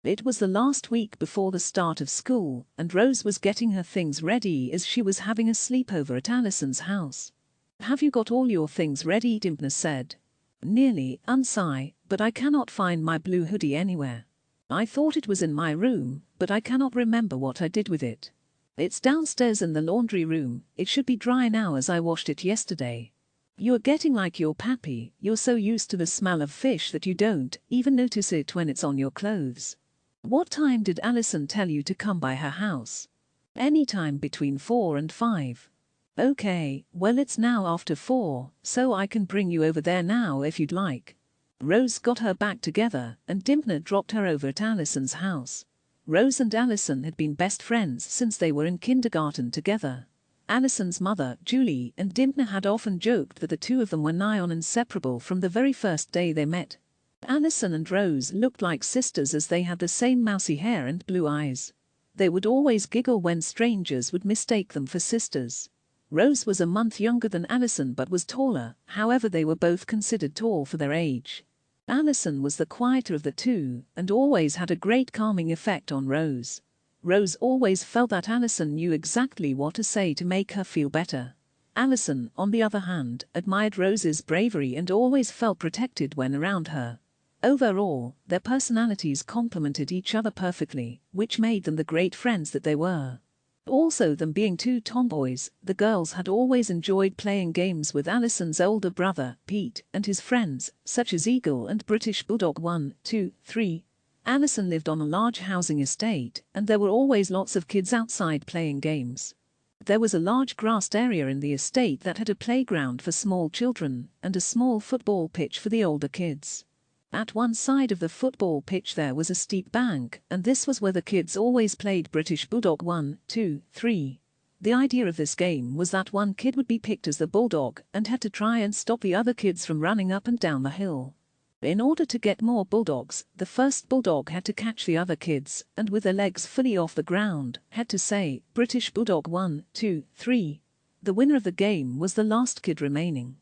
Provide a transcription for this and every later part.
It was the last week before the start of school, and Rose was getting her things ready as she was having a sleepover at Alison's house. "Have you got all your things ready?" Dimpna said. "Nearly, Unsai, but I cannot find my blue hoodie anywhere. I thought it was in my room, but I cannot remember what I did with it. It's downstairs in the laundry room. It should be dry now as I washed it yesterday." "You are getting like your pappy. You're so used to the smell of fish that you don't even notice it when it's on your clothes." "What time did Alison tell you to come by her house?" "Any time between 4 and 5. "Okay, well it's now after 4, so I can bring you over there now if you'd like." Rose got her back together and Dimpna dropped her over at Alison's house. Rose and Alison had been best friends since they were in kindergarten together. Alison's mother, Julie, and Dimpna had often joked that the two of them were nigh on inseparable from the very first day they met. Alison and Rose looked like sisters as they had the same mousy hair and blue eyes. They would always giggle when strangers would mistake them for sisters. Rose was a month younger than Alison but was taller, however they were both considered tall for their age. Alison was the quieter of the two, and always had a great calming effect on Rose. Rose always felt that Alison knew exactly what to say to make her feel better. Alison, on the other hand, admired Rose's bravery and always felt protected when around her. Overall, their personalities complemented each other perfectly, which made them the great friends that they were. Also, them being two tomboys, the girls had always enjoyed playing games with Alison's older brother, Pete, and his friends, such as Eagle and British Bulldog 1, 2, 3. Alison lived on a large housing estate, and there were always lots of kids outside playing games. There was a large grassed area in the estate that had a playground for small children, and a small football pitch for the older kids. At one side of the football pitch there was a steep bank, and this was where the kids always played British Bulldog 1, 2, 3. The idea of this game was that one kid would be picked as the bulldog and had to try and stop the other kids from running up and down the hill. In order to get more bulldogs, the first bulldog had to catch the other kids, and with their legs fully off the ground, had to say, "British Bulldog 1, 2, 3. The winner of the game was the last kid remaining.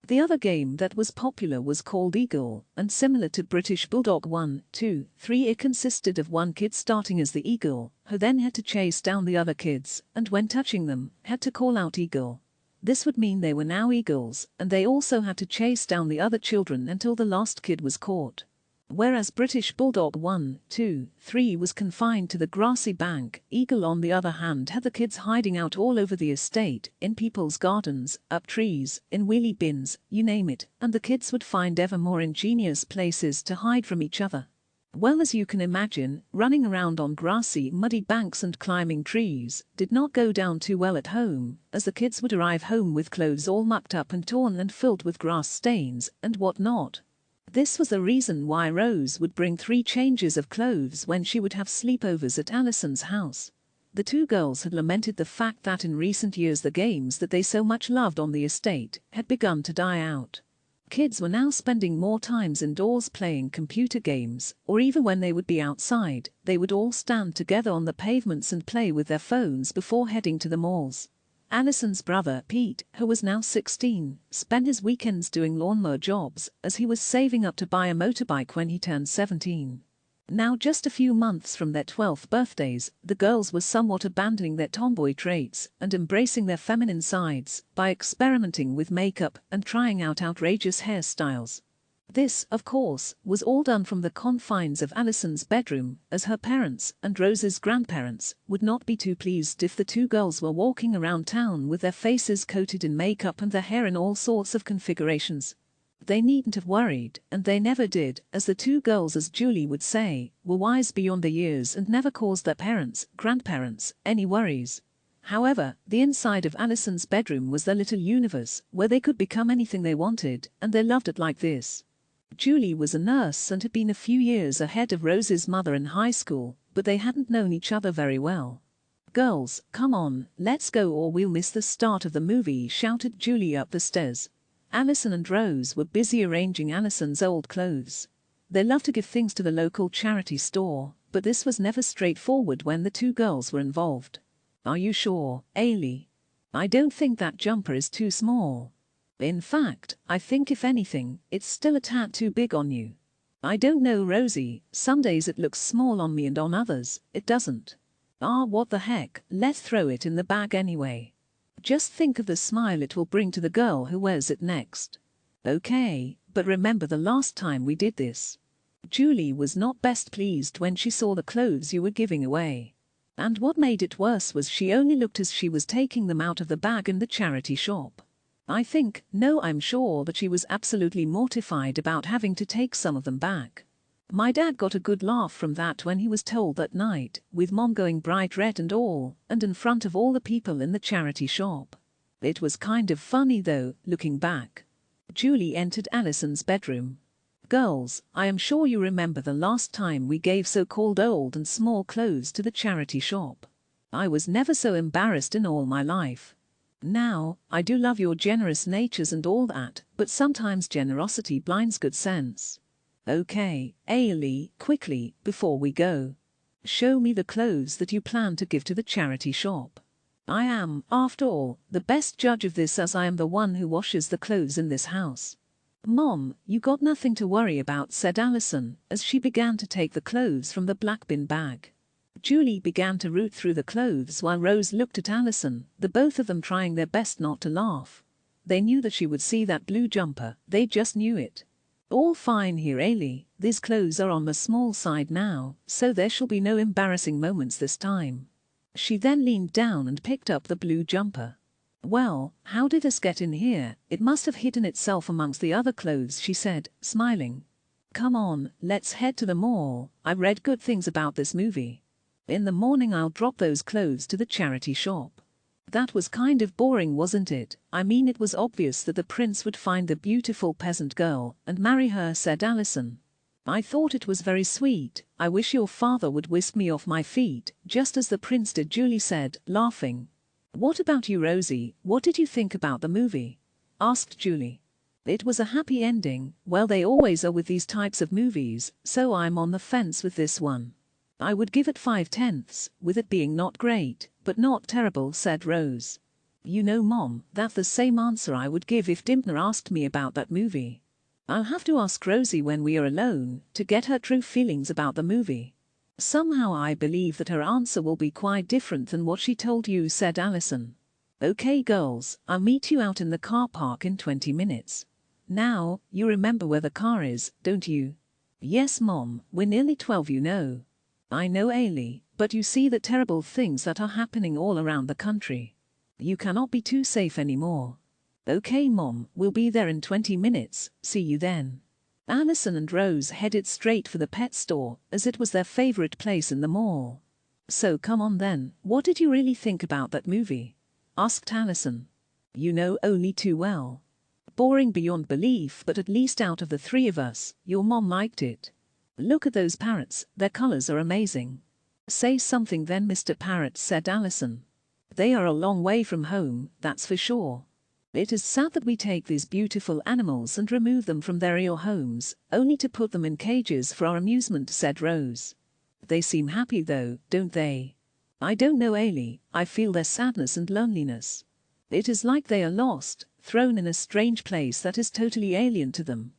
The other game that was popular was called Eagle, and similar to British Bulldog 1, 2, 3, it consisted of one kid starting as the eagle, who then had to chase down the other kids, and when touching them, had to call out Eagle. This would mean they were now eagles, and they also had to chase down the other children until the last kid was caught. Whereas British Bulldog 1, 2, 3 was confined to the grassy bank, Eagle on the other hand had the kids hiding out all over the estate, in people's gardens, up trees, in wheelie bins, you name it, and the kids would find ever more ingenious places to hide from each other. Well, as you can imagine, running around on grassy, muddy banks and climbing trees did not go down too well at home, as the kids would arrive home with clothes all mucked up and torn and filled with grass stains and whatnot. This was the reason why Rose would bring 3 changes of clothes when she would have sleepovers at Alison's house. The two girls had lamented the fact that in recent years the games that they so much loved on the estate had begun to die out. Kids were now spending more times indoors playing computer games, or even when they would be outside, they would all stand together on the pavements and play with their phones before heading to the malls. Alison's brother, Pete, who was now 16, spent his weekends doing lawnmower jobs as he was saving up to buy a motorbike when he turned 17. Now, just a few months from their 12th birthdays, the girls were somewhat abandoning their tomboy traits and embracing their feminine sides by experimenting with makeup and trying out outrageous hairstyles. This, of course, was all done from the confines of Alison's bedroom, as her parents and Rose's grandparents would not be too pleased if the two girls were walking around town with their faces coated in makeup and their hair in all sorts of configurations. They needn't have worried, and they never did, as the two girls, as Julie would say, were wise beyond their years and never caused their parents, grandparents, any worries. However, the inside of Alison's bedroom was their little universe, where they could become anything they wanted, and they loved it like this. Julie was a nurse and had been a few years ahead of Rose's mother in high school, but they hadn't known each other very well. "Girls, come on, let's go or we'll miss the start of the movie," shouted Julie up the stairs. Alison and Rose were busy arranging Alison's old clothes. They loved to give things to the local charity store, but this was never straightforward when the two girls were involved. "Are you sure, Ailey? I don't think that jumper is too small. In fact, I think if anything, it's still a tad too big on you." I don't know, Rosie, some days it looks small on me and on others, it doesn't. Ah, what the heck, let's throw it in the bag anyway. Just think of the smile it will bring to the girl who wears it next. Okay, but remember the last time we did this. Julie was not best pleased when she saw the clothes you were giving away. And what made it worse was she only looked as she was taking them out of the bag in the charity shop. I'm sure that she was absolutely mortified about having to take some of them back. My dad got a good laugh from that when he was told that night, with Mom going bright red and all, and in front of all the people in the charity shop. It was kind of funny though, looking back. Julie entered Alison's bedroom. Girls, I am sure you remember the last time we gave so-called old and small clothes to the charity shop. I was never so embarrassed in all my life. Now, I do love your generous natures and all that, but sometimes generosity blinds good sense. Okay, Ailey, quickly, before we go. Show me the clothes that you plan to give to the charity shop. I am, after all, the best judge of this as I am the one who washes the clothes in this house. Mom, you got nothing to worry about, said Alison, as she began to take the clothes from the black bin bag. Julie began to root through the clothes while Rose looked at Alison, the both of them trying their best not to laugh. They knew that she would see that blue jumper, they just knew it. All fine here, Ailey, these clothes are on the small side now, so there shall be no embarrassing moments this time. She then leaned down and picked up the blue jumper. Well, how did this get in here? It must have hidden itself amongst the other clothes, she said, smiling. Come on, let's head to the mall, I read good things about this movie. In the morning I'll drop those clothes to the charity shop. That was kind of boring, wasn't it? I mean, it was obvious that the prince would find the beautiful peasant girl and marry her, said Alison. I thought it was very sweet. I wish your father would whisk me off my feet, just as the prince did, Julie said, laughing. What about you, Rosie? What did you think about the movie? Asked Julie. It was a happy ending. Well, they always are with these types of movies, so I'm on the fence with this one. I would give it 5/10, with it being not great, but not terrible, said Rose. You know, Mom, that's the same answer I would give if Dimpner asked me about that movie. I'll have to ask Rosie when we are alone, to get her true feelings about the movie. Somehow I believe that her answer will be quite different than what she told you, said Alison. Okay girls, I'll meet you out in the car park in 20 minutes. Now, you remember where the car is, don't you? Yes, Mom, we're nearly 12, you know. I know, Ailey, but you see the terrible things that are happening all around the country. You cannot be too safe anymore. Okay, Mom, we'll be there in 20 minutes, see you then. Alison and Rose headed straight for the pet store, as it was their favorite place in the mall. So come on then, what did you really think about that movie? Asked Alison. You know only too well. Boring beyond belief, but at least out of the three of us, your mom liked it. Look at those parrots, their colors are amazing. Say something then, Mr. Parrot, said Alison. They are a long way from home, that's for sure. It is sad that we take these beautiful animals and remove them from their real homes, only to put them in cages for our amusement, said Rose. They seem happy though, don't they? I don't know, Ailey, I feel their sadness and loneliness. It is like they are lost, thrown in a strange place that is totally alien to them.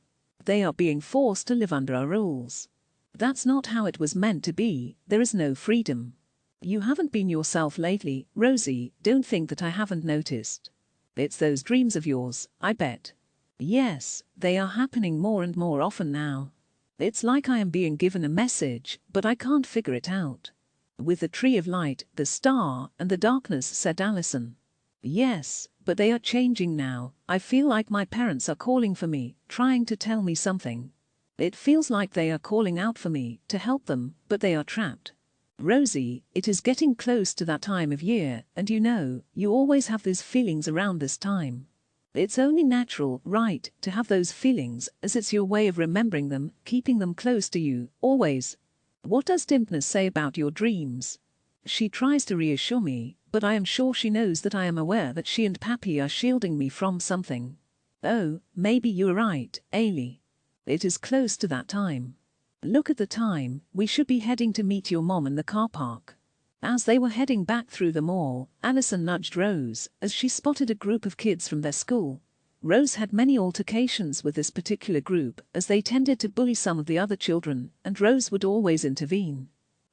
They are being forced to live under our rules. That's not how it was meant to be, there is no freedom. You haven't been yourself lately, Rosie, don't think that I haven't noticed. It's those dreams of yours, I bet. Yes, they are happening more and more often now. It's like I am being given a message, but I can't figure it out. With the tree of light, the star, and the darkness, said Alison. Yes, but they are changing now. I feel like my parents are calling for me, trying to tell me something. It feels like they are calling out for me to help them, but they are trapped. Rosie, it is getting close to that time of year, and you know, you always have these feelings around this time. It's only natural, right, to have those feelings, as it's your way of remembering them, keeping them close to you, always. What does Dimpness say about your dreams? She tries to reassure me, but I am sure she knows that I am aware that she and Pappy are shielding me from something. Oh, maybe you're right, Ailey. It is close to that time. Look at the time, we should be heading to meet your mom in the car park. As they were heading back through the mall, Alison nudged Rose, as she spotted a group of kids from their school. Rose had many altercations with this particular group as they tended to bully some of the other children, and Rose would always intervene.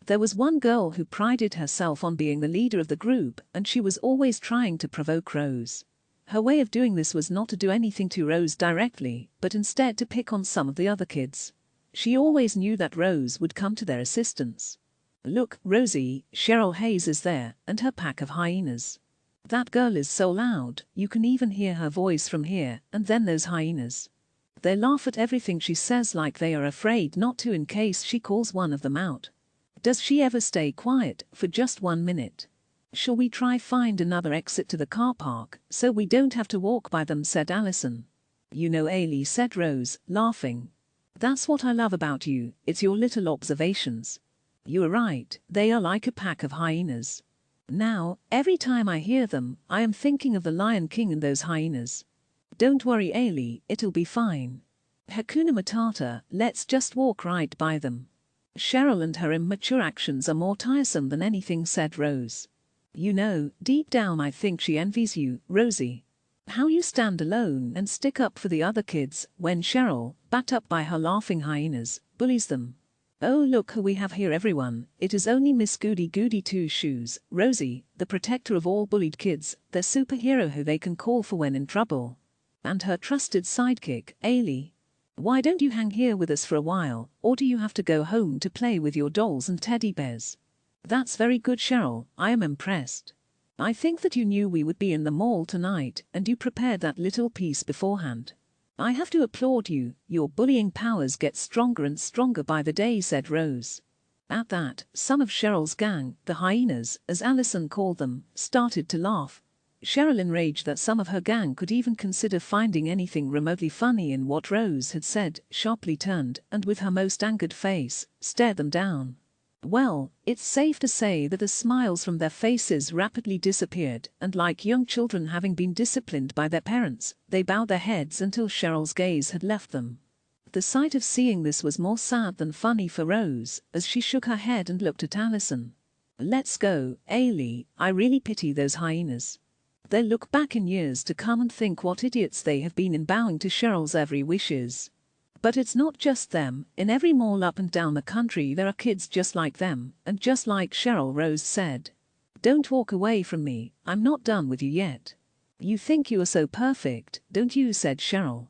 There was one girl who prided herself on being the leader of the group, and she was always trying to provoke Rose. Her way of doing this was not to do anything to Rose directly, but instead to pick on some of the other kids. She always knew that Rose would come to their assistance. "Look, Rosie, Cheryl Hayes is there, and her pack of hyenas. That girl is so loud, you can even hear her voice from here, and then those hyenas. They laugh at everything she says like they are afraid not to in case she calls one of them out. Does she ever stay quiet for just 1 minute? Shall we try find another exit to the car park, so we don't have to walk by them?" said Alison. "You know, Ailey," said Rose, laughing. "That's what I love about you, it's your little observations. You are right, they are like a pack of hyenas. Now, every time I hear them, I am thinking of the Lion King and those hyenas. Don't worry, Ailey, it'll be fine. Hakuna Matata, let's just walk right by them." "Cheryl and her immature actions are more tiresome than anything," said Rose. "You know, deep down I think she envies you, Rosie. How you stand alone and stick up for the other kids when Cheryl, backed up by her laughing hyenas, bullies them. Oh, look who we have here, everyone. It is only Miss Goody Goody Two Shoes, Rosie, the protector of all bullied kids, their superhero who they can call for when in trouble. And her trusted sidekick, Ailey. Why don't you hang here with us for a while, or do you have to go home to play with your dolls and teddy bears?" "That's very good, Cheryl, I am impressed. I think that you knew we would be in the mall tonight, and you prepared that little piece beforehand. I have to applaud you, your bullying powers get stronger and stronger by the day," said Rose. At that, some of Cheryl's gang, the hyenas, as Alison called them, started to laugh. Cheryl, enraged that some of her gang could even consider finding anything remotely funny in what Rose had said, sharply turned, and with her most angered face, stared them down. Well, it's safe to say that the smiles from their faces rapidly disappeared, and like young children having been disciplined by their parents, they bowed their heads until Cheryl's gaze had left them. The sight of seeing this was more sad than funny for Rose, as she shook her head and looked at Alison. "Let's go, Ailey, I really pity those hyenas. They'll look back in years to come and think what idiots they have been in bowing to Cheryl's every wishes. But it's not just them, in every mall up and down the country there are kids just like them, and just like Cheryl," Rose said. "Don't walk away from me, I'm not done with you yet. You think you are so perfect, don't you?" said Cheryl.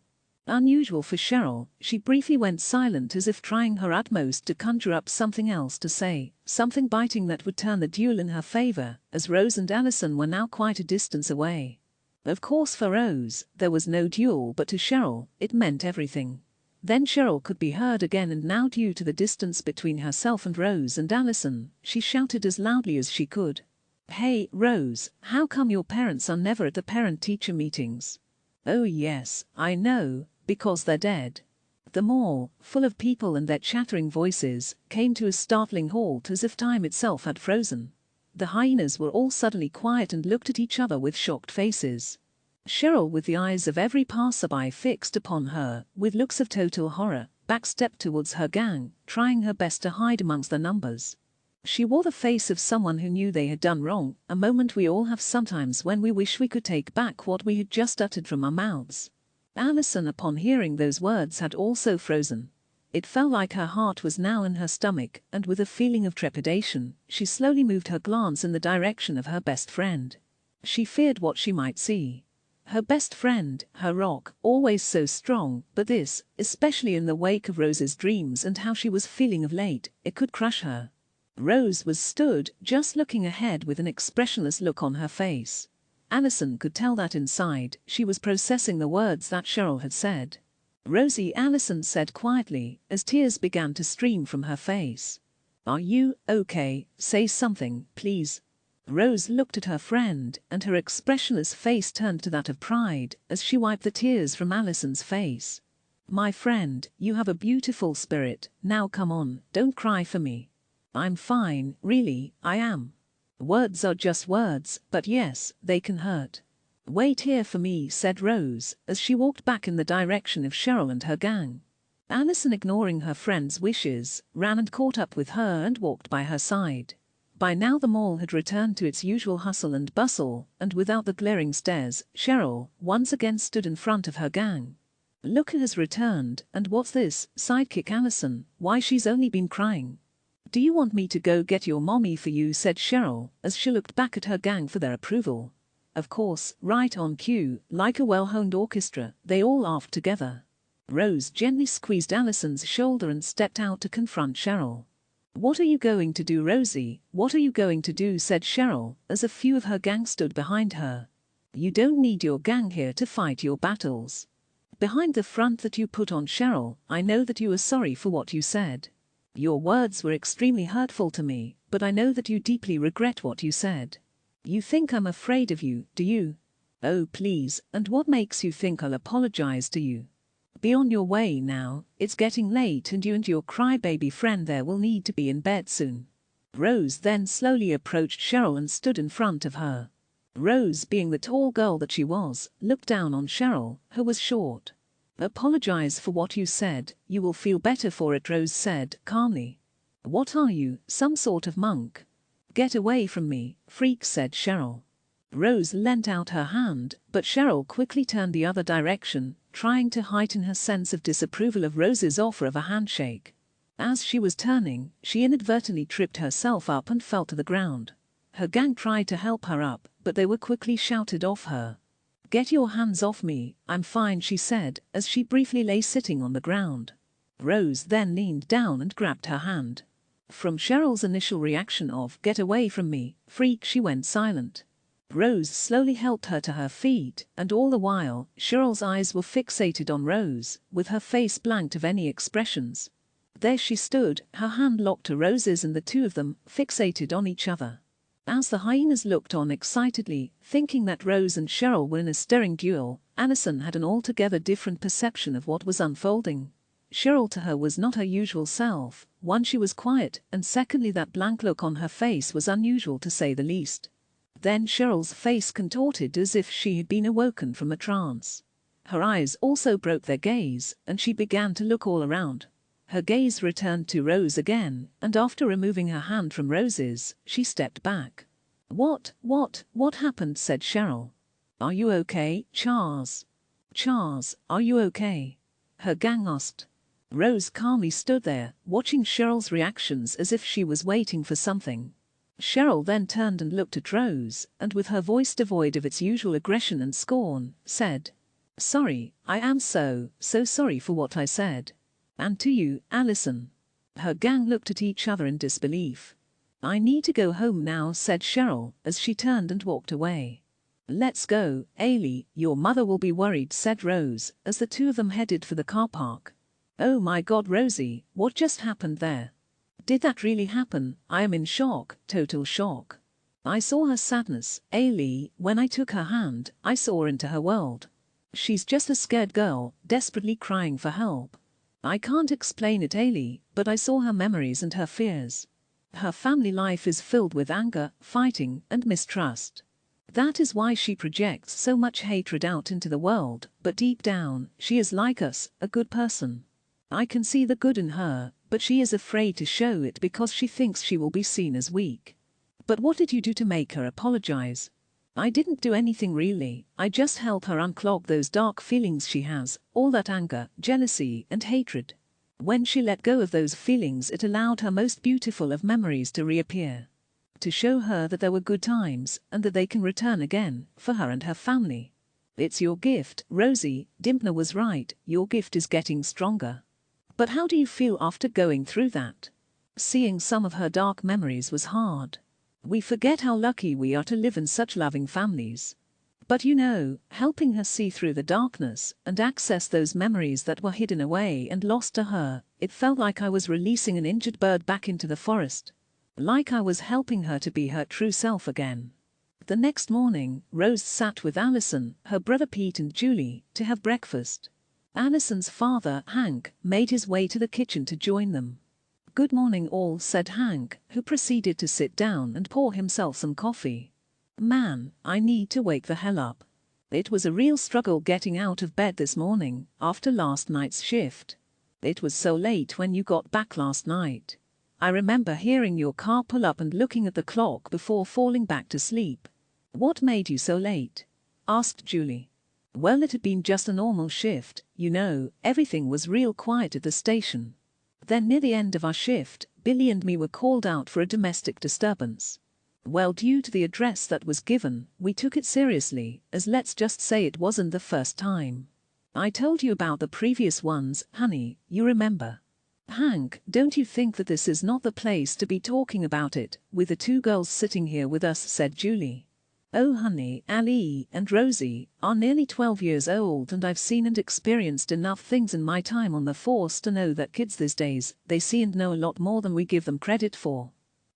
Unusual for Cheryl, she briefly went silent as if trying her utmost to conjure up something else to say, something biting that would turn the duel in her favor, as Rose and Alison were now quite a distance away. Of course for Rose, there was no duel, but to Cheryl, it meant everything. Then Cheryl could be heard again, and now due to the distance between herself and Rose and Alison, she shouted as loudly as she could. "Hey, Rose, how come your parents are never at the parent-teacher meetings?" "Oh yes, I know. Because they're dead." The mall, full of people and their chattering voices, came to a startling halt as if time itself had frozen. The hyenas were all suddenly quiet and looked at each other with shocked faces. Cheryl, with the eyes of every passerby fixed upon her, with looks of total horror, backstepped towards her gang, trying her best to hide amongst the numbers. She wore the face of someone who knew they had done wrong, a moment we all have sometimes when we wish we could take back what we had just uttered from our mouths. Alison, upon hearing those words, had also frozen. It felt like her heart was now in her stomach, and with a feeling of trepidation, she slowly moved her glance in the direction of her best friend. She feared what she might see. Her best friend, her rock, always so strong, but this, especially in the wake of Rose's dreams and how she was feeling of late, it could crush her. Rose was stood, just looking ahead with an expressionless look on her face. Alison could tell that inside, she was processing the words that Cheryl had said. "Rosie," Alison said quietly, as tears began to stream from her face. "Are you okay? Say something, please." Rose looked at her friend, and her expressionless face turned to that of pride, as she wiped the tears from Alison's face. "My friend, you have a beautiful spirit, now come on, don't cry for me. I'm fine, really, I am. Words are just words, but yes, they can hurt. Wait here for me," said Rose, as she walked back in the direction of Cheryl and her gang. Alison, ignoring her friend's wishes, ran and caught up with her and walked by her side. By now the mall had returned to its usual hustle and bustle, and without the glaring stares, Cheryl once again stood in front of her gang. "Look who has returned, and what's this, sidekick Alison? Why, she's only been crying." "Do you want me to go get your mommy for you?" said Cheryl, as she looked back at her gang for their approval. Of course, right on cue, like a well-honed orchestra, they all laughed together. Rose gently squeezed Alison's shoulder and stepped out to confront Cheryl. "What are you going to do, Rosie? What are you going to do?" said Cheryl, as a few of her gang stood behind her. "You don't need your gang here to fight your battles." Behind the front that you put on, Cheryl, I know that you are sorry for what you said. Your words were extremely hurtful to me, but I know that you deeply regret what you said. You think I'm afraid of you, do you? Oh please, and what makes you think I'll apologize to you? Be on your way now, it's getting late and you and your crybaby friend there will need to be in bed soon. Rose then slowly approached Cheryl and stood in front of her. Rose, being the tall girl that she was, looked down on Cheryl, who was short. "Apologize for what you said, you will feel better for it," Rose said calmly. "What are you, some sort of monk?" "Get away from me, freak," said Cheryl. Rose leant out her hand, but Cheryl quickly turned the other direction, trying to heighten her sense of disapproval of Rose's offer of a handshake. As she was turning, she inadvertently tripped herself up and fell to the ground. Her gang tried to help her up, but they were quickly shouted off her. "Get your hands off me, I'm fine," she said, as she briefly lay sitting on the ground. Rose then leaned down and grabbed her hand. From Cheryl's initial reaction of "get away from me, freak," she went silent. Rose slowly helped her to her feet, and all the while, Cheryl's eyes were fixated on Rose, with her face blanked of any expressions. There she stood, her hand locked to Rose's and the two of them, fixated on each other. As the hyenas looked on excitedly, thinking that Rose and Cheryl were in a stirring duel, Alison had an altogether different perception of what was unfolding. Cheryl to her was not her usual self. One, she was quiet, and secondly, that blank look on her face was unusual to say the least. Then Cheryl's face contorted as if she had been awoken from a trance. Her eyes also broke their gaze, and she began to look all around. Her gaze returned to Rose again, and after removing her hand from Rose's, she stepped back. What happened?" said Cheryl. "Are you okay, Charles? Charles, are you okay?" her gang asked. Rose calmly stood there, watching Cheryl's reactions as if she was waiting for something. Cheryl then turned and looked at Rose, and with her voice devoid of its usual aggression and scorn, said, "Sorry, I am so sorry for what I said. And to you, Alison." Her gang looked at each other in disbelief. "I need to go home now," said Cheryl, as she turned and walked away. "Let's go, Ailey, your mother will be worried," said Rose, as the two of them headed for the car park. "Oh my God, Rosie, what just happened there? Did that really happen? I am in shock, total shock. I saw her sadness, Ailey, when I took her hand, I saw into her world. She's just a scared girl, desperately crying for help. I can't explain it, Ailey, but I saw her memories and her fears. Her family life is filled with anger, fighting, and mistrust. That is why she projects so much hatred out into the world, but deep down, she is like us, a good person. I can see the good in her, but she is afraid to show it because she thinks she will be seen as weak." "But what did you do to make her apologize?" "I didn't do anything really, I just helped her unclog those dark feelings she has, all that anger, jealousy, and hatred. When she let go of those feelings, it allowed her most beautiful of memories to reappear. To show her that there were good times, and that they can return again, for her and her family. It's your gift, Rosie, Dimpner was right, your gift is getting stronger." "But how do you feel after going through that?" Seeing some of her dark memories was hard. We forget how lucky we are to live in such loving families. But you know, helping her see through the darkness and access those memories that were hidden away and lost to her, it felt like I was releasing an injured bird back into the forest. Like I was helping her to be her true self again. The next morning, Rose sat with Alison, her brother Pete and Julie, to have breakfast. Alison's father, Hank, made his way to the kitchen to join them. "Good morning all," said Hank, who proceeded to sit down and pour himself some coffee. "Man, I need to wake the hell up. It was a real struggle getting out of bed this morning, after last night's shift. It was so late when you got back last night. I remember hearing your car pull up and looking at the clock before falling back to sleep. What made you so late? Asked Julie. Well, it had been just a normal shift, you know, everything was real quiet at the station. Then near the end of our shift, Billy and me were called out for a domestic disturbance. Well, due to the address that was given, we took it seriously, as let's just say it wasn't the first time. I told you about the previous ones, honey, you remember. Hank, don't you think that this is not the place to be talking about it, with the two girls sitting here with us, said Julie. Oh honey, Ali and Rosie are nearly 12 years old, and I've seen and experienced enough things in my time on the force to know that kids these days, they see and know a lot more than we give them credit for.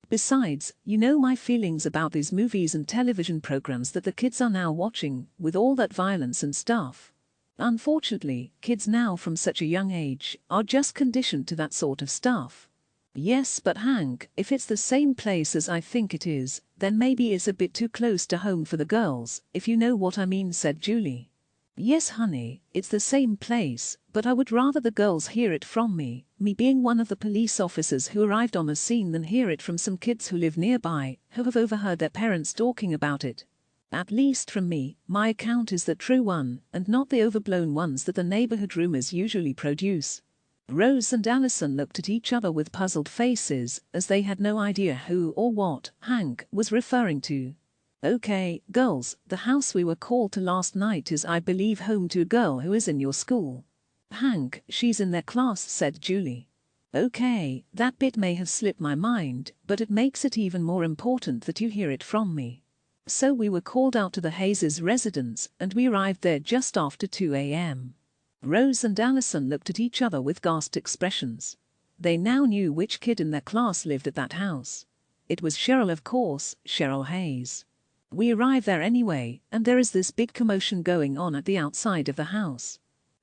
Besides, you know my feelings about these movies and television programs that the kids are now watching, with all that violence and stuff. Unfortunately, kids now from such a young age are just conditioned to that sort of stuff. Yes, but Hank, if it's the same place as I think it is, then maybe it's a bit too close to home for the girls, if you know what I mean, said Julie. Yes honey, it's the same place, but I would rather the girls hear it from me being one of the police officers who arrived on the scene, than hear it from some kids who live nearby, who have overheard their parents talking about it. At least from me, my account is the true one, and not the overblown ones that the neighborhood rumors usually produce. Rose and Alison looked at each other with puzzled faces, as they had no idea who or what Hank was referring to. Okay, girls, the house we were called to last night is, I believe, home to a girl who is in your school. Hank, she's in their class, said Julie. Okay, that bit may have slipped my mind, but it makes it even more important that you hear it from me. So we were called out to the Hayes' residence, and we arrived there just after 2 a.m. Rose and Alison looked at each other with gasped expressions. They now knew which kid in their class lived at that house. It was Cheryl, of course, Cheryl Hayes. We arrived there anyway, and there is this big commotion going on at the outside of the house.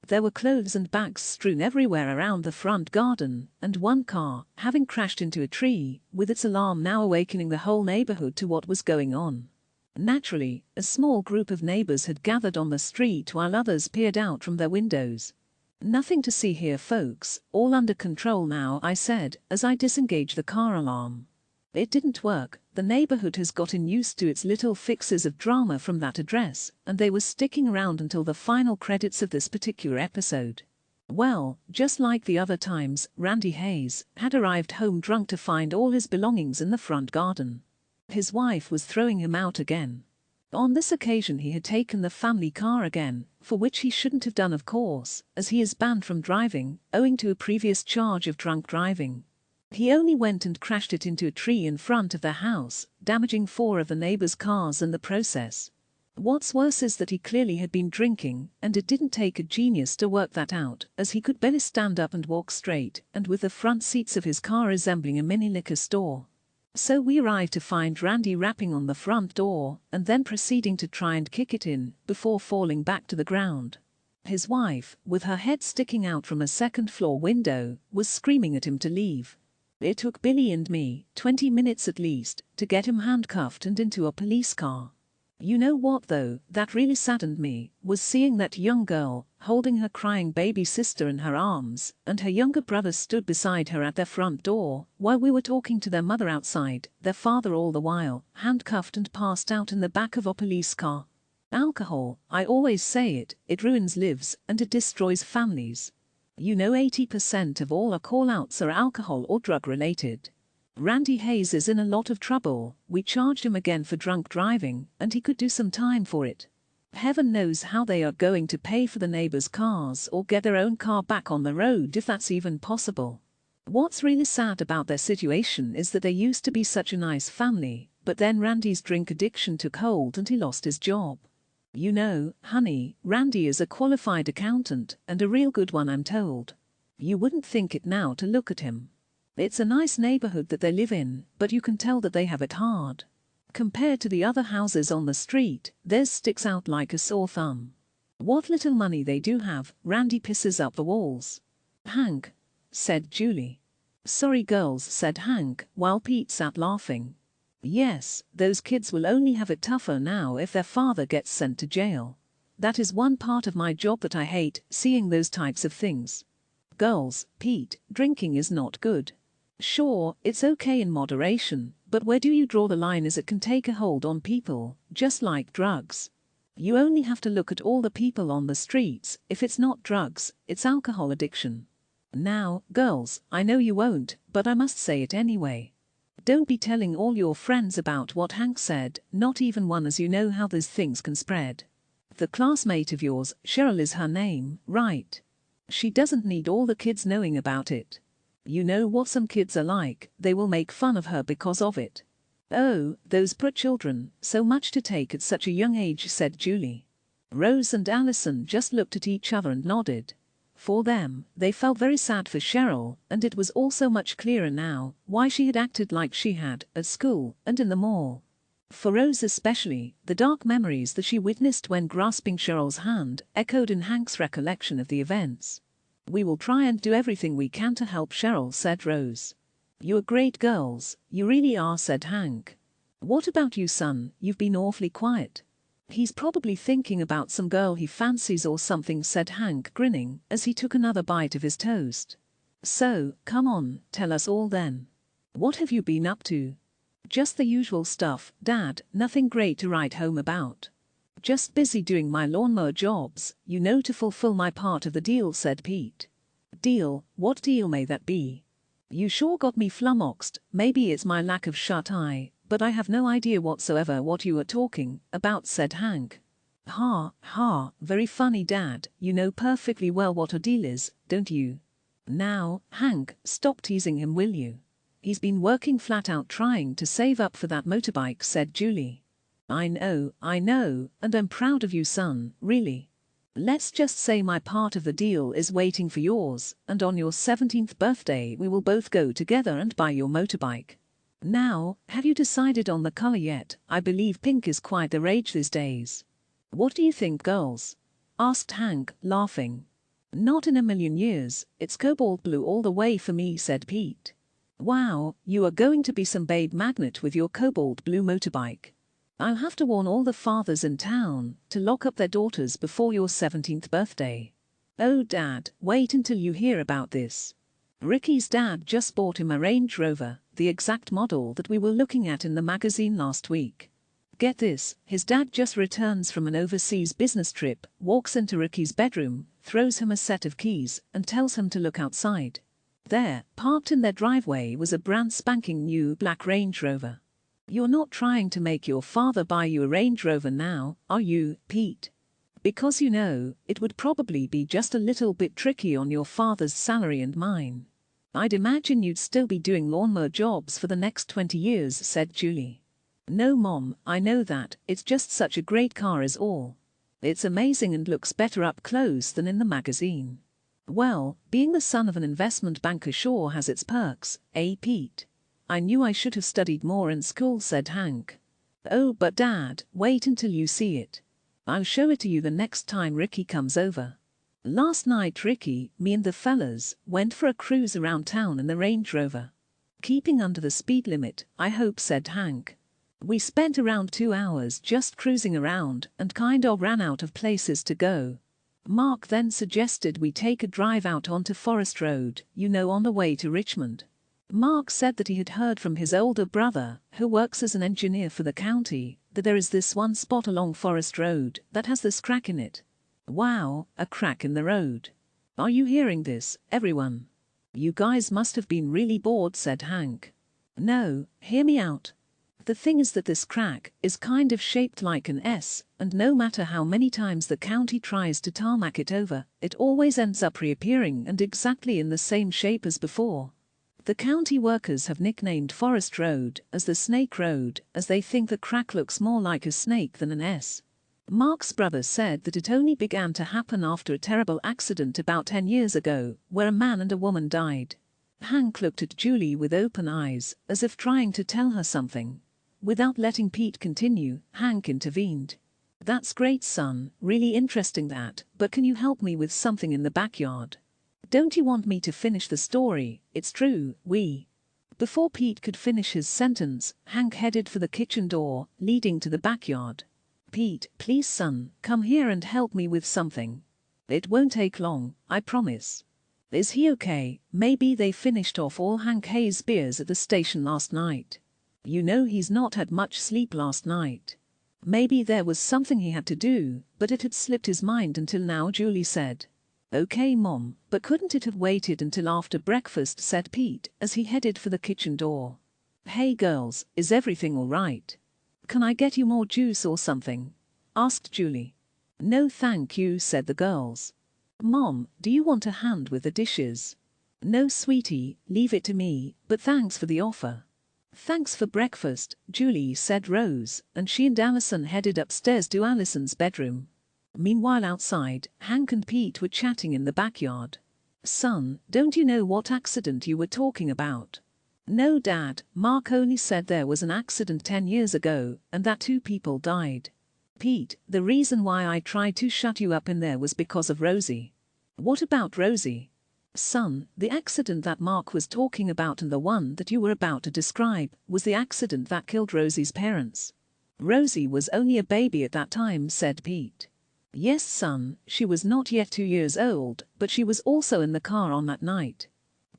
There were clothes and bags strewn everywhere around the front garden, and one car, having crashed into a tree, with its alarm now awakening the whole neighborhood to what was going on. Naturally, a small group of neighbors had gathered on the street while others peered out from their windows. Nothing to see here, folks, all under control now, I said, as I disengaged the car alarm. It didn't work. The neighborhood has gotten used to its little fixes of drama from that address, and they were sticking around until the final credits of this particular episode. Well, just like the other times, Randy Hayes had arrived home drunk to find all his belongings in the front garden. His wife was throwing him out again. On this occasion he had taken the family car again, for which he shouldn't have done, of course, as he is banned from driving, owing to a previous charge of drunk driving. He only went and crashed it into a tree in front of their house, damaging 4 of the neighbors' cars in the process. What's worse is that he clearly had been drinking, and it didn't take a genius to work that out, as he could barely stand up and walk straight, and with the front seats of his car resembling a mini liquor store. So we arrived to find Randy rapping on the front door, and then proceeding to try and kick it in, before falling back to the ground. His wife, with her head sticking out from a second-floor window, was screaming at him to leave. It took Billy and me 20 minutes at least to get him handcuffed and into a police car. You know what though, that really saddened me, was seeing that young girl, holding her crying baby sister in her arms, and her younger brother stood beside her at their front door, while we were talking to their mother outside, their father all the while, handcuffed and passed out in the back of a police car. Alcohol, I always say it, it ruins lives, and it destroys families. You know 80% of all our call-outs are alcohol or drug-related. Randy Hayes is in a lot of trouble. We charged him again for drunk driving, and he could do some time for it. Heaven knows how they are going to pay for the neighbors' cars or get their own car back on the road, if that's even possible. What's really sad about their situation is that they used to be such a nice family, but then Randy's drink addiction took hold and he lost his job. You know, honey, Randy is a qualified accountant, and a real good one, I'm told. You wouldn't think it now to look at him. It's a nice neighborhood that they live in, but you can tell that they have it hard. Compared to the other houses on the street, theirs sticks out like a sore thumb. What little money they do have, Randy pisses up the walls. Hank, said Julie. Sorry girls, said Hank, while Pete sat laughing. Yes, those kids will only have it tougher now if their father gets sent to jail. That is one part of my job that I hate, seeing those types of things. Girls, Pete, drinking is not good. Sure, it's okay in moderation, but where do you draw the line as it can take a hold on people, just like drugs? You only have to look at all the people on the streets. If it's not drugs, it's alcohol addiction. Now, girls, I know you won't, but I must say it anyway. Don't be telling all your friends about what Hank said, not even one, as you know how these things can spread. The classmate of yours, Cheryl is her name, right? She doesn't need all the kids knowing about it. You know what some kids are like, they will make fun of her because of it. Oh, those poor children, so much to take at such a young age, said Julie. Rose and Alison just looked at each other and nodded. For them, they felt very sad for Cheryl, and it was also much clearer now why she had acted like she had at school and in the mall. For Rose especially, the dark memories that she witnessed when grasping Cheryl's hand echoed in Hank's recollection of the events. We will try and do everything we can to help Cheryl, said Rose. You're great girls, you really are, said Hank. What about you, son? You've been awfully quiet. He's probably thinking about some girl he fancies or something, said Hank, grinning as he took another bite of his toast. So, come on, tell us all then. What have you been up to? Just the usual stuff, Dad, nothing great to write home about. Just busy doing my lawnmower jobs, you know, to fulfill my part of the deal, said Pete. Deal? What deal may that be? You sure got me flummoxed. Maybe it's my lack of shut-eye, but I have no idea whatsoever what you are talking about, said Hank. Ha, ha, very funny, Dad. You know perfectly well what a deal is, don't you? Now, Hank, stop teasing him, will you? He's been working flat out trying to save up for that motorbike, said Julie. I know, and I'm proud of you, son, really. Let's just say my part of the deal is waiting for yours, and on your 17th birthday we will both go together and buy your motorbike. Now, have you decided on the color yet? I believe pink is quite the rage these days. What do you think, girls? Asked Hank, laughing. Not in a million years, it's cobalt blue all the way for me, said Pete. Wow, you are going to be some babe magnet with your cobalt blue motorbike. I'll have to warn all the fathers in town to lock up their daughters before your 17th birthday. Oh, Dad, wait until you hear about this. Ricky's dad just bought him a Range Rover, the exact model that we were looking at in the magazine last week. Get this, his dad just returns from an overseas business trip, walks into Ricky's bedroom, throws him a set of keys, and tells him to look outside. There, parked in their driveway, was a brand spanking new black Range Rover. You're not trying to make your father buy you a Range Rover now, are you, Pete? Because you know, it would probably be just a little bit tricky on your father's salary and mine. I'd imagine you'd still be doing lawnmower jobs for the next 20 years, said Julie. No, Mom, I know that, it's just such a great car is all. It's amazing and looks better up close than in the magazine. Well, being the son of an investment banker sure has its perks, eh, Pete? I knew I should have studied more in school, said Hank. Oh, but Dad, wait until you see it. I'll show it to you the next time Ricky comes over. Last night Ricky, me and the fellas, went for a cruise around town in the Range Rover. Keeping under the speed limit, I hope, said Hank. We spent around 2 hours just cruising around and kind of ran out of places to go. Mark then suggested we take a drive out onto Forest Road, you know, on the way to Richmond. Mark said that he had heard from his older brother, who works as an engineer for the county, that there is this one spot along Forest Road that has this crack in it. Wow, a crack in the road. Are you hearing this, everyone? You guys must have been really bored, said Hank. No, hear me out. The thing is that this crack is kind of shaped like an S, and no matter how many times the county tries to tarmac it over, it always ends up reappearing and exactly in the same shape as before. The county workers have nicknamed Forest Road as the Snake Road, as they think the crack looks more like a snake than an S. Mark's brother said that it only began to happen after a terrible accident about 10 years ago, where a man and a woman died. Hank looked at Julie with open eyes, as if trying to tell her something. Without letting Pete continue, Hank intervened. That's great, son, really interesting that, but can you help me with something in the backyard? Don't you want me to finish the story? It's true, Before Pete could finish his sentence, Hank headed for the kitchen door, leading to the backyard. Pete, please son, come here and help me with something. It won't take long, I promise. Is he okay? Maybe they finished off all Hank Hayes' beers at the station last night. You know he's not had much sleep last night. Maybe there was something he had to do, but it had slipped his mind until now, Julie said. Okay, Mom, but couldn't it have waited until after breakfast, said Pete as he headed for the kitchen door. Hey girls, is everything all right? Can I get you more juice or something? Asked Julie. No thank you, said the girls. Mom, do you want a hand with the dishes? No sweetie, leave it to me, but thanks for the offer. Thanks for breakfast, Julie, said Rose, and she and Alison headed upstairs to Alison's bedroom. Meanwhile outside, Hank and Pete were chatting in the backyard. Son, don't you know what accident you were talking about? No, Dad, Mark only said there was an accident 10 years ago, and that 2 people died. Pete, the reason why I tried to shut you up in there was because of Rosie. What about Rosie? Son, the accident that Mark was talking about and the one that you were about to describe was the accident that killed Rosie's parents. Rosie was only a baby at that time, said Pete. Yes, son, she was not yet 2 years old, but she was also in the car on that night.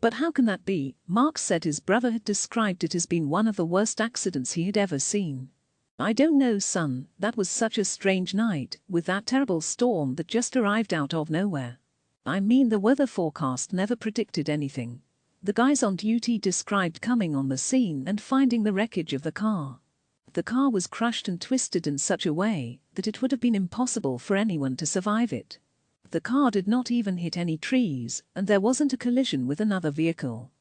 But how can that be? Mark said his brother had described it as being one of the worst accidents he had ever seen. I don't know, son, that was such a strange night, with that terrible storm that just arrived out of nowhere. I mean, the weather forecast never predicted anything. The guys on duty described coming on the scene and finding the wreckage of the car. The car was crushed and twisted in such a way that it would have been impossible for anyone to survive it. The car did not even hit any trees, and there wasn't a collision with another vehicle.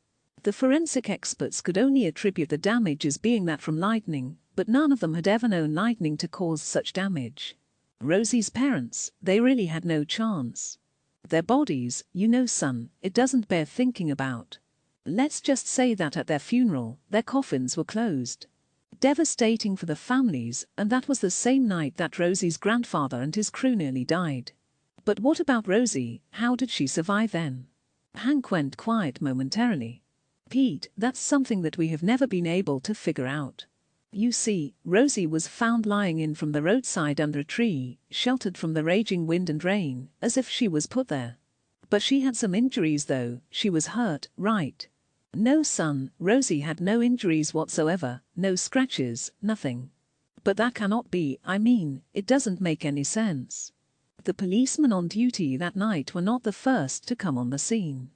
The forensic experts could only attribute the damage as being that from lightning, but none of them had ever known lightning to cause such damage. Rosie's parents, they really had no chance. Their bodies, you know, son, it doesn't bear thinking about. Let's just say that at their funeral, their coffins were closed. Devastating for the families, and that was the same night that Rosie's grandfather and his crew nearly died. But what about Rosie? How did she survive then? Hank went quiet momentarily. Pete, that's something that we have never been able to figure out. You see, Rosie was found lying in from the roadside under a tree, sheltered from the raging wind and rain, as if she was put there. But she had some injuries though, she was hurt, right? No, son, Rosie had no injuries whatsoever, no scratches, nothing. But that cannot be, I mean, it doesn't make any sense. The policemen on duty that night were not the first to come on the scene.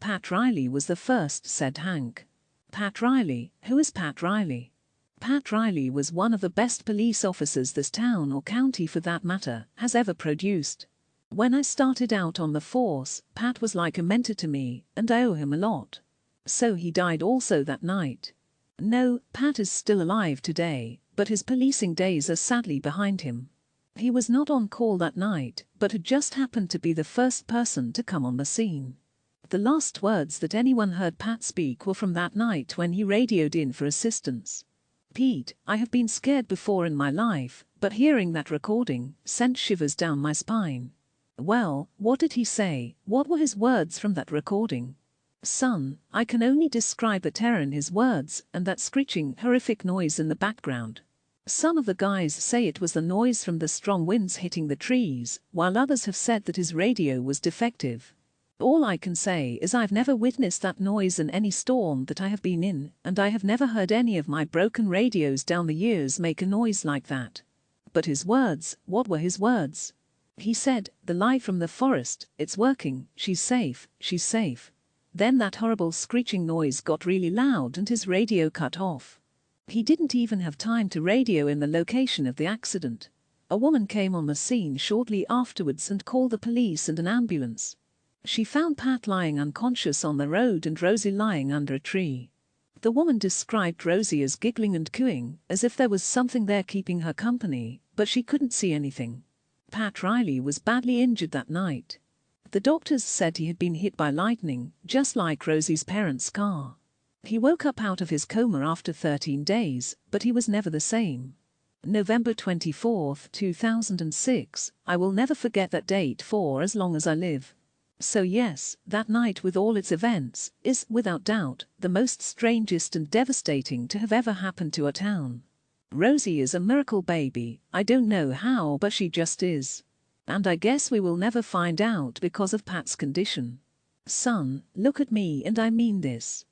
Pat Riley was the first, said Hank. Pat Riley? Who is Pat Riley? Pat Riley was one of the best police officers this town or county for that matter has ever produced. When I started out on the force, Pat was like a mentor to me, and I owe him a lot. So he died also that night. No, Pat is still alive today, but his policing days are sadly behind him. He was not on call that night, but had just happened to be the first person to come on the scene. The last words that anyone heard Pat speak were from that night when he radioed in for assistance. Pete, I have been scared before in my life, but hearing that recording sent shivers down my spine. Well, what did he say? What were his words from that recording? Son, I can only describe the terror in his words and that screeching, horrific noise in the background. Some of the guys say it was the noise from the strong winds hitting the trees, while others have said that his radio was defective. All I can say is I've never witnessed that noise in any storm that I have been in, and I have never heard any of my broken radios down the years make a noise like that. But his words, what were his words? He said, "The lie from the forest, it's working, she's safe, she's safe." Then that horrible screeching noise got really loud and his radio cut off. He didn't even have time to radio in the location of the accident. A woman came on the scene shortly afterwards and called the police and an ambulance. She found Pat lying unconscious on the road and Rosie lying under a tree. The woman described Rosie as giggling and cooing, as if there was something there keeping her company, but she couldn't see anything. Pat Riley was badly injured that night. The doctors said he had been hit by lightning, just like Rosie's parents' car. He woke up out of his coma after 13 days, but he was never the same. November 24, 2006, I will never forget that date for as long as I live. So yes, that night with all its events is, without doubt, the most strangest and devastating to have ever happened to a town. Rosie is a miracle baby, I don't know how, but she just is. And I guess we will never find out because of Pat's condition. Son, look at me and I mean this.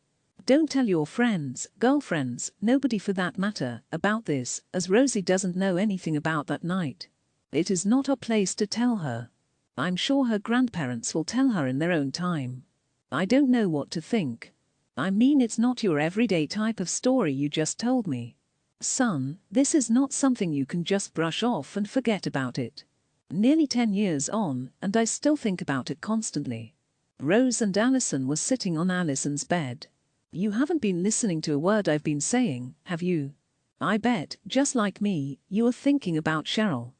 Don't tell your friends, girlfriends, nobody for that matter, about this, as Rosie doesn't know anything about that night. It is not our place to tell her. I'm sure her grandparents will tell her in their own time. I don't know what to think. I mean, it's not your everyday type of story you just told me. Son, this is not something you can just brush off and forget about it. Nearly 10 years on, and I still think about it constantly. Rose and Alison were sitting on Alison's bed. You haven't been listening to a word I've been saying, have you? I bet, just like me, you are thinking about Cheryl.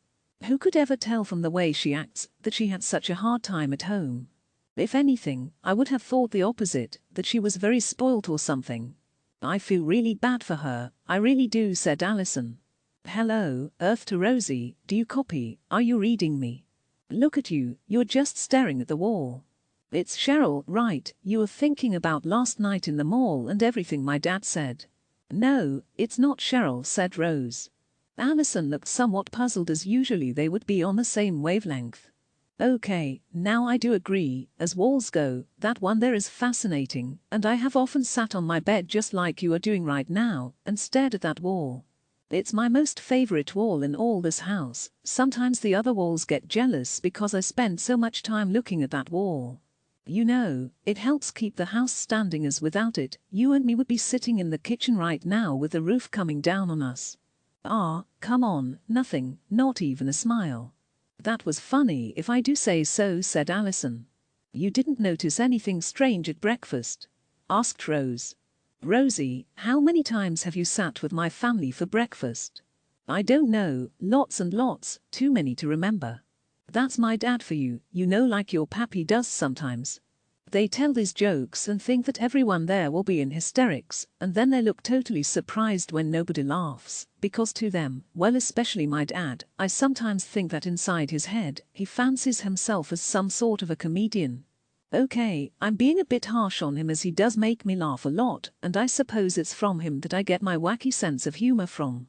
Who could ever tell from the way she acts that she had such a hard time at home? If anything, I would have thought the opposite, that she was very spoilt or something. I feel really bad for her, I really do, said Alison. Hello, Earth to Rosie, do you copy? Are you reading me? Look at you, you're just staring at the wall. It's Cheryl, right? You were thinking about last night in the mall and everything my dad said. No, it's not Cheryl, said Rose. Alison looked somewhat puzzled, as usually they would be on the same wavelength. Okay, now I do agree, as walls go, that one there is fascinating, and I have often sat on my bed just like you are doing right now, and stared at that wall. It's my most favorite wall in all this house. Sometimes the other walls get jealous because I spend so much time looking at that wall. You know, it helps keep the house standing, as without it, you and me would be sitting in the kitchen right now with the roof coming down on us. Ah, come on, nothing, not even a smile. That was funny if I do say so, said Alison. You didn't notice anything strange at breakfast? Asked Rose. Rosie, how many times have you sat with my family for breakfast? I don't know, lots and lots, too many to remember. That's my dad for you, you know, like your pappy does sometimes. They tell these jokes and think that everyone there will be in hysterics, and then they look totally surprised when nobody laughs, because to them, well, especially my dad, I sometimes think that inside his head, he fancies himself as some sort of a comedian. Okay, I'm being a bit harsh on him, as he does make me laugh a lot, and I suppose it's from him that I get my wacky sense of humor from.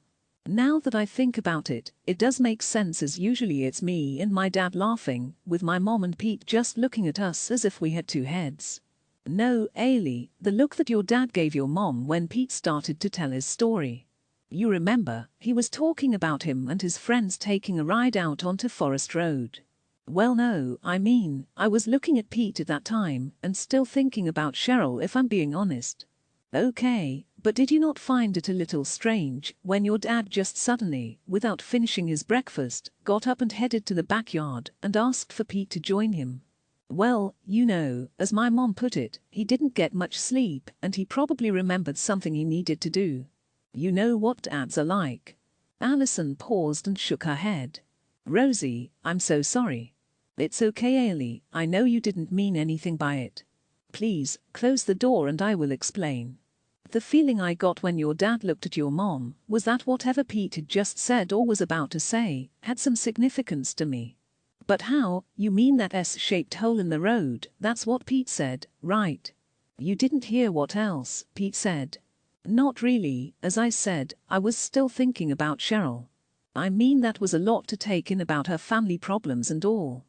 Now that I think about it, it does make sense, as usually it's me and my dad laughing, with my mom and Pete just looking at us as if we had two heads. No, Ailey, the look that your dad gave your mom when Pete started to tell his story. You remember, he was talking about him and his friends taking a ride out onto Forest Road. Well, no, I mean, I was looking at Pete at that time and still thinking about Cheryl, if I'm being honest. Okay, but did you not find it a little strange when your dad just suddenly, without finishing his breakfast, got up and headed to the backyard and asked for Pete to join him? Well, you know, as my mom put it, he didn't get much sleep and he probably remembered something he needed to do. You know what dads are like. Alison paused and shook her head. Rosie, I'm so sorry. It's okay, Ailey, I know you didn't mean anything by it. Please, close the door and I will explain. The feeling I got when your dad looked at your mom was that whatever Pete had just said or was about to say had some significance to me. But how? You mean that S-shaped hole in the road? That's what Pete said, right? You didn't hear what else Pete said? Not really, as I said, I was still thinking about Cheryl. I mean, that was a lot to take in, about her family problems and all.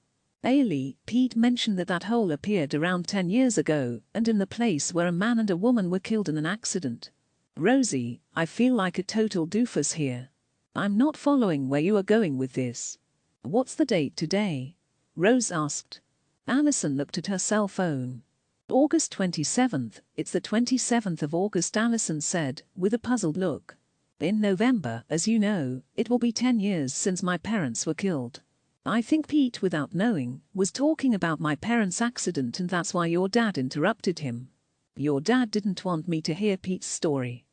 Ailey, Pete mentioned that that hole appeared around 10 years ago and in the place where a man and a woman were killed in an accident. Rosie, I feel like a total doofus here. I'm not following where you are going with this. What's the date today? Rose asked. Alison looked at her cell phone. August 27th, it's the 27th of August, Alison said, with a puzzled look. In November, as you know, it will be 10 years since my parents were killed. I think Pete, without knowing, was talking about my parents' accident, and that's why your dad interrupted him. Your dad didn't want me to hear Pete's story.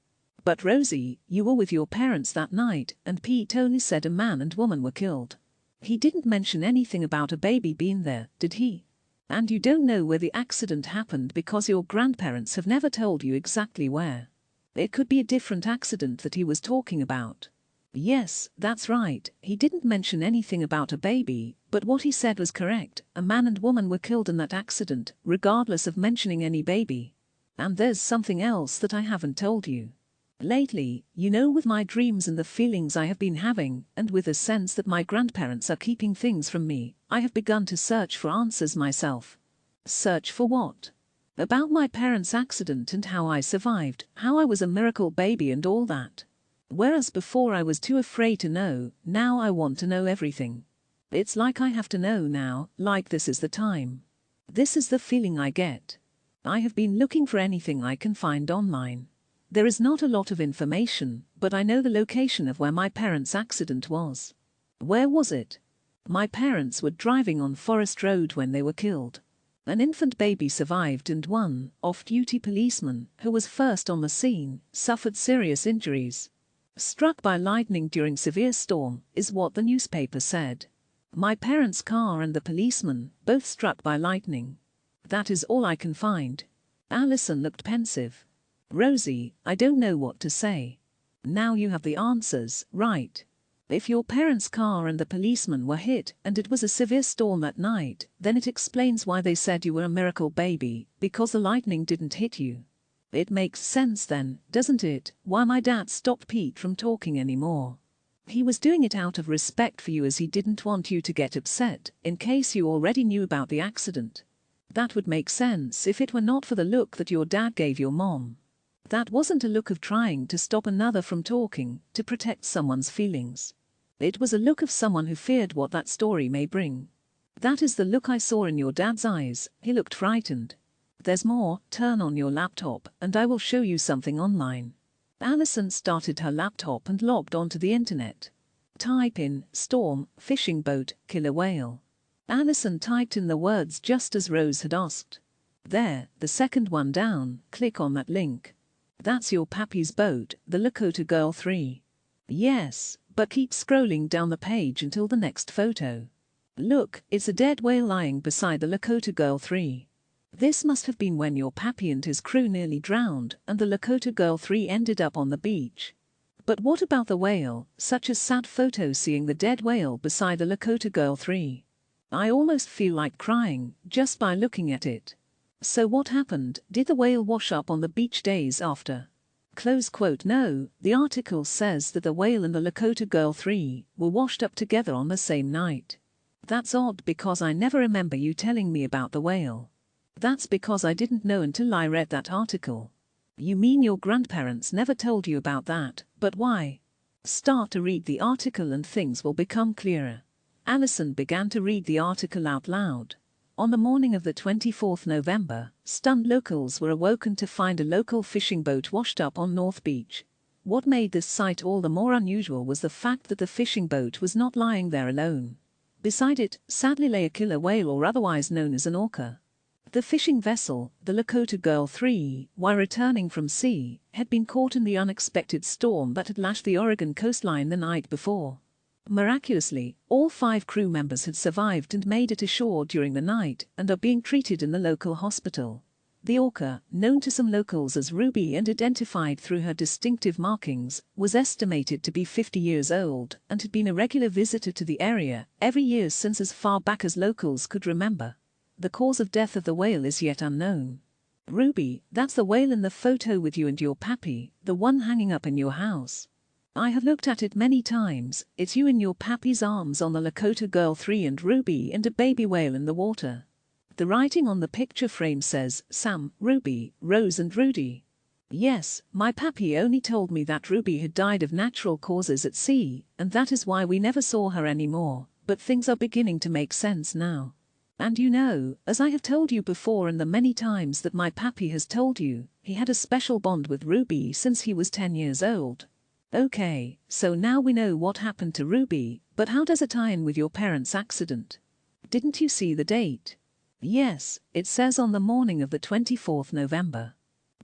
But Rosie, you were with your parents that night, and Pete only said a man and woman were killed. He didn't mention anything about a baby being there, did he? And you don't know where the accident happened because your grandparents have never told you exactly where. It could be a different accident that he was talking about. Yes, that's right, he didn't mention anything about a baby, but what he said was correct. A man and woman were killed in that accident, regardless of mentioning any baby. And there's something else that I haven't told you. Lately, you know, with my dreams and the feelings I have been having, and with a sense that my grandparents are keeping things from me, I have begun to search for answers myself. Search for what? About my parents' accident and how I survived, how I was a miracle baby and all that. Whereas before I was too afraid to know, now I want to know everything. It's like I have to know now, like this is the time. This is the feeling I get. I have been looking for anything I can find online. There is not a lot of information, but I know the location of where my parents' accident was. Where was it? My parents were driving on Forest Road when they were killed. An infant baby survived and one off-duty policeman, who was first on the scene, suffered serious injuries. Struck by lightning during severe storm, is what the newspaper said. My parents' car and the policeman, both struck by lightning. That is all I can find. Alison looked pensive. Rosie, I don't know what to say. Now you have the answers, right? If your parents' car and the policeman were hit and it was a severe storm that night, then it explains why they said you were a miracle baby, because the lightning didn't hit you. It makes sense then, doesn't it, why my dad stopped Pete from talking anymore. He was doing it out of respect for you, as he didn't want you to get upset, in case you already knew about the accident. That would make sense if it were not for the look that your dad gave your mom. That wasn't a look of trying to stop another from talking, to protect someone's feelings. It was a look of someone who feared what that story may bring. That is the look I saw in your dad's eyes. He looked frightened. There's more. Turn on your laptop, and I will show you something online. Alison started her laptop and logged onto the internet. Type in, storm, fishing boat, killer whale. Alison typed in the words just as Rose had asked. There, the second one down, click on that link. That's your pappy's boat, the Lakota Girl 3. Yes, but keep scrolling down the page until the next photo. Look, it's a dead whale lying beside the Lakota Girl 3. This must have been when your pappy and his crew nearly drowned and the Lakota Girl 3 ended up on the beach. But what about the whale? Such a sad photo, seeing the dead whale beside the Lakota Girl 3. I almost feel like crying just by looking at it. So what happened? Did the whale wash up on the beach days after? Close quote. No, the article says that the whale and the Lakota Girl 3 were washed up together on the same night. That's odd, because I never remember you telling me about the whale. That's because I didn't know until I read that article. You mean your grandparents never told you about that, but why? Start to read the article and things will become clearer. Alison began to read the article out loud. On the morning of the 24th November, stunned locals were awoken to find a local fishing boat washed up on North Beach. What made this sight all the more unusual was the fact that the fishing boat was not lying there alone. Beside it, sadly, lay a killer whale, or otherwise known as an orca. The fishing vessel, the Lakota Girl 3, while returning from sea, had been caught in the unexpected storm that had lashed the Oregon coastline the night before. Miraculously, all 5 crew members had survived and made it ashore during the night and are being treated in the local hospital. The orca, known to some locals as Ruby and identified through her distinctive markings, was estimated to be 50 years old and had been a regular visitor to the area every year since as far back as locals could remember. The cause of death of the whale is yet unknown. Ruby, that's the whale in the photo with you and your pappy, the one hanging up in your house. I have looked at it many times. It's you in your pappy's arms on the Lakota Girl 3 and Ruby and a baby whale in the water. The writing on the picture frame says, Sam, Ruby, Rose and Rudy. Yes, my pappy only told me that Ruby had died of natural causes at sea, and that is why we never saw her anymore, but things are beginning to make sense now. And you know, as I have told you before and the many times that my pappy has told you, he had a special bond with Ruby since he was 10 years old. Okay, so now we know what happened to Ruby, but how does it tie in with your parents' accident? Didn't you see the date? Yes, it says on the morning of the 24th November.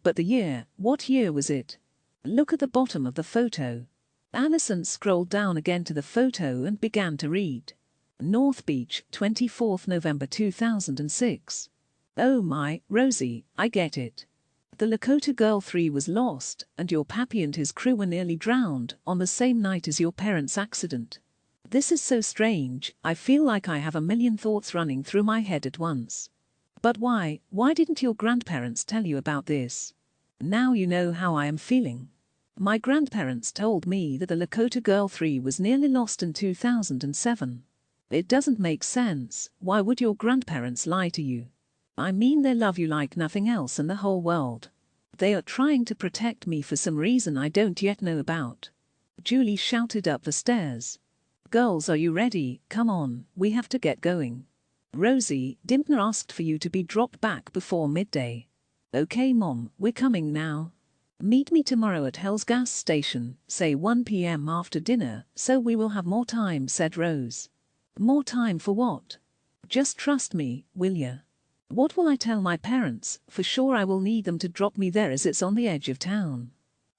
But the year, what year was it? Look at the bottom of the photo. Alison scrolled down again to the photo and began to read. North Beach, 24th November 2006. Oh my, Rosie, I get it. The Lakota Girl 3 was lost, and your pappy and his crew were nearly drowned on the same night as your parents' accident. This is so strange. I feel like I have a million thoughts running through my head at once. But why didn't your grandparents tell you about this? Now you know how I am feeling. My grandparents told me that the Lakota Girl 3 was nearly lost in 2007. It doesn't make sense. Why would your grandparents lie to you? I mean they love you like nothing else in the whole world. They are trying to protect me for some reason I don't yet know about. Julie shouted up the stairs. Girls, are you ready? Come on, we have to get going. Rosie, Dimpner asked for you to be dropped back before midday. Okay Mom, we're coming now. Meet me tomorrow at Hell's gas station, say 1 p.m. after dinner, so we will have more time, said Rose. More time for what? Just trust me, will ya? What will I tell my parents? For sure I will need them to drop me there as it's on the edge of town.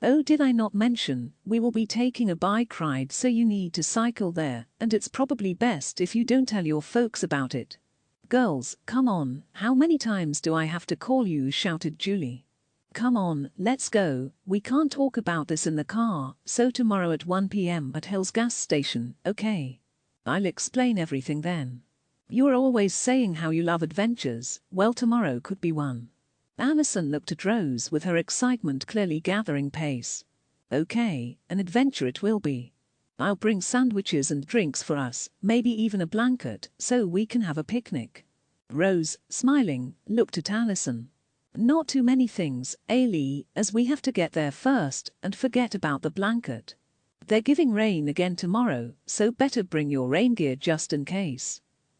Oh, did I not mention, we will be taking a bike ride, so you need to cycle there, and it's probably best if you don't tell your folks about it. Girls, come on, how many times do I have to call you? Shouted Julie. Come on, let's go, we can't talk about this in the car, so tomorrow at 1 p.m. at Hell's gas station, okay? I'll explain everything then. You are always saying how you love adventures, well tomorrow could be one. Alison looked at Rose with her excitement clearly gathering pace. Okay, an adventure it will be. I'll bring sandwiches and drinks for us, maybe even a blanket, so we can have a picnic. Rose, smiling, looked at Alison. Not too many things, Ailey, as we have to get there first, and forget about the blanket. They're giving rain again tomorrow, so better bring your rain gear just in case.